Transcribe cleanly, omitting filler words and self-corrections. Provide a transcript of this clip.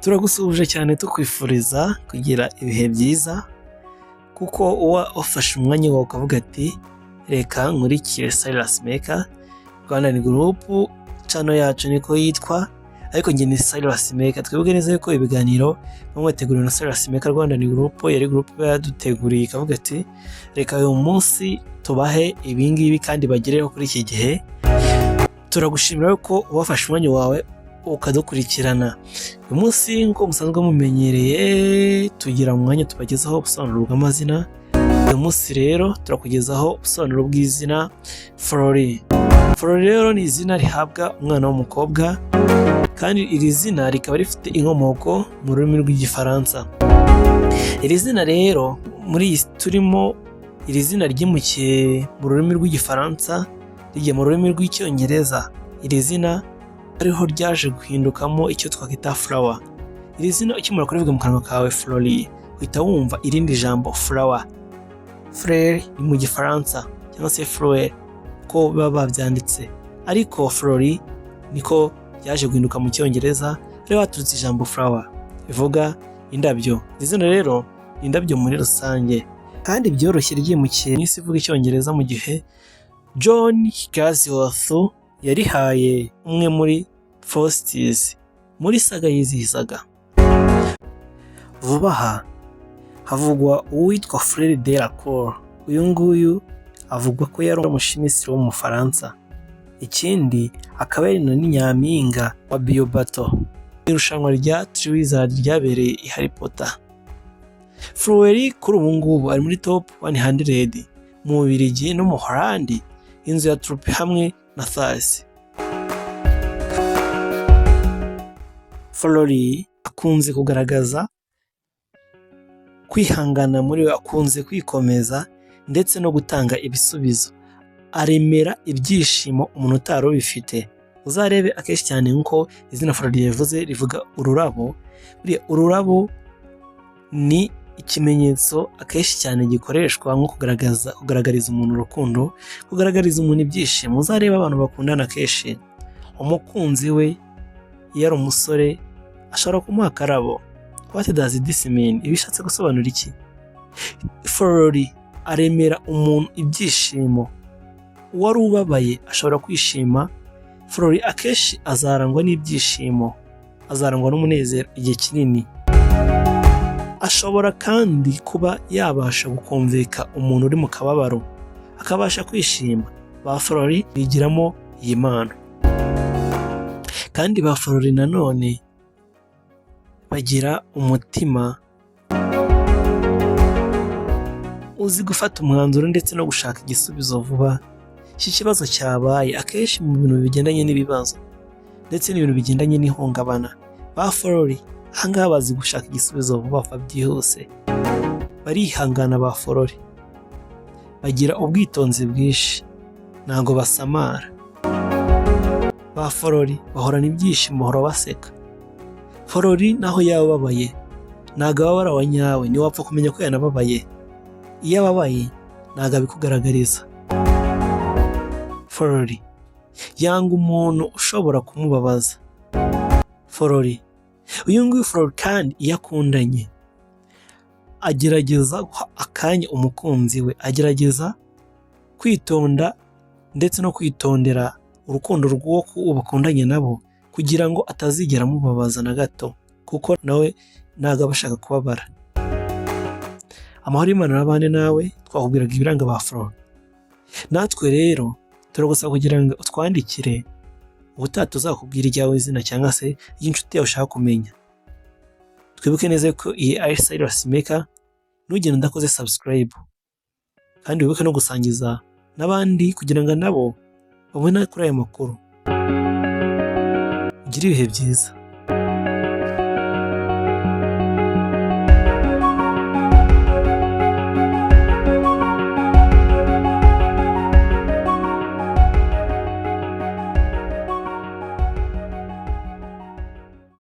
Turagusuhuje cyane tukwifuriza kugira ibihe byiza kuko uwa ufashe umwanya wawe ukavuga ati reka nkurikire Silas Maker Rwanda ni group channel yacu niko yitwa ariko njye ni Silas Maker. Twibuke neza yuko ibiganiro bamweteguriwe na Silas Maker Rwanda ni group yari group yaduteguriye ikavuga ati reka uyu munsi tubahe ibingibi kandi bagereho kuri iki gihe. Turagushimira ko ubafashe umwanya wawe ukadukurikirana. Uyu munsi nko musanzwe mumenyereye tugira umwanya tubagezaho ubusobanuro bw'amazina. Uyu munsi rero turakugezaho ubusobanuro bw'izina Fleury. Fleury rero ni izina rihabwa umwana w'umukobwa kandi iri zina rikaba rifite inkomoko mu rurimi rw'igifaransa. Iri zina rero muri turimo iri zina ryimukiye mu rurimi rw'igifaransa rigiye mu rurimi rw'icyongereza. Iri zina ariho ryaje guhindukamo icyo twakwita flower. Iri zina ukimara kurivuga mu kanwa kawe Fleury uhita wumva irindi jambo flower. Fleury ni mu gifaransa cyangwa se Fleury ko baba babyanditse, ariko Fleury niko yaje guhinduka mu cyongereza rero haturutse ijambo flower bivuga indabyo. Iri zina rero ni indabyo muri rusange kandi byoroshye ryimukiye n'isi ivuga icyongereza mu gihe John Gaziworth yarihaye umwe muri Faustis muri saga yizihizaga. Vuba aha havugwa uwitwa Fleury de la Cour. Uyu nguyu avugwa ko yari umushimisiri wo mu Faransa, ikindi akaba yari na nyampinga wa Biobato irushanwa rya Wizard ryabereye i Harry Potter. Fleury kuri ubu ngubu ari muri top 100 mu Bubiligi no mu Holandi, inzu ya Troupe hamwe na Thales. Fleury akunze kugaragaza kwihangana muri we, akunze kwikomeza ndetse no gutanga ibisubizo. Aremera ibyishimo umuntu utari ubifite. Uzarebe akenshi cyane nko izina Fleury yavuze rivuga ururabo. Ururabo ni ikimenyetso akenshi cyane gikoreshwa nko kugaragariza umuntu urukundo, kugaragariza umuntu ibyishimo. Uzareba abantu bakundana kenshi umukunzi we iyo ari umusore ashobora kumuha akarabo. What does this mean? Ibishatse gusobanura iki? Fleury aremera umuntu ibyishimo. Uwari ubabaye ashobora kwishima. Fleury akenshi azarangwa n'ibyishimo, azarangwa n'umunezero igihe kinini. Ashobora kandi kuba yabasha gukomveka umuntu uri mu kababaro akabasha kwishima. Ba Fleury bigiramo iyi mpano. Kandi ba Fleury nanone bagira umutima uzi gufata umwanzuro ndetse no gushaka igisubizo vuba. Iki kibazo cyabaye akenshi mu bintu bigendanye n'ibibazo ndetse n'ibintu bigendanye n'ihungabana. Ba Fleury ahangaha bazi gushaka igisubizo vuba byihuse. Barihangana ba Fleury, bagira ubwitonzi bwinshi, ntago basamara. Ba Fleury bahorana ibyishimo, bahora baseka. Fleury naho yababaye ntago ababara wa nyawe, ni wapfa kumenya ko yanababaye. Iyo ababaye ntago abikugaragariza. Fleury yanga umuntu ushobora kumubabaza. Fleury uyu nguyu Fleury kandi iyo akundanye agerageza guha akanya umukunzi we, agerageza kwitonda ndetse no kwitondera urukundo rw'uwo bakundanye nabo kugira ngo atazigera amubabaza na gato, kuko nawe ntago abashaka kubabara. Amahoro y'Imana n'abane nawe. Twakubwiraga ibiranga ba Fleury. Natwe rero turagusaba kugira ngo utwandikire ubutaha tuzakubwira iryawe izina cyangwa se ry'inshuti yawe ushaka kumenya. Twibuke neza ko iyi ari Silas Maker. Nugenda ndakoze subscribe kandi wibuke no gusangiza n'abandi kugira ngo nabo babone kuri aya makuru. Ugire ibihe byiza.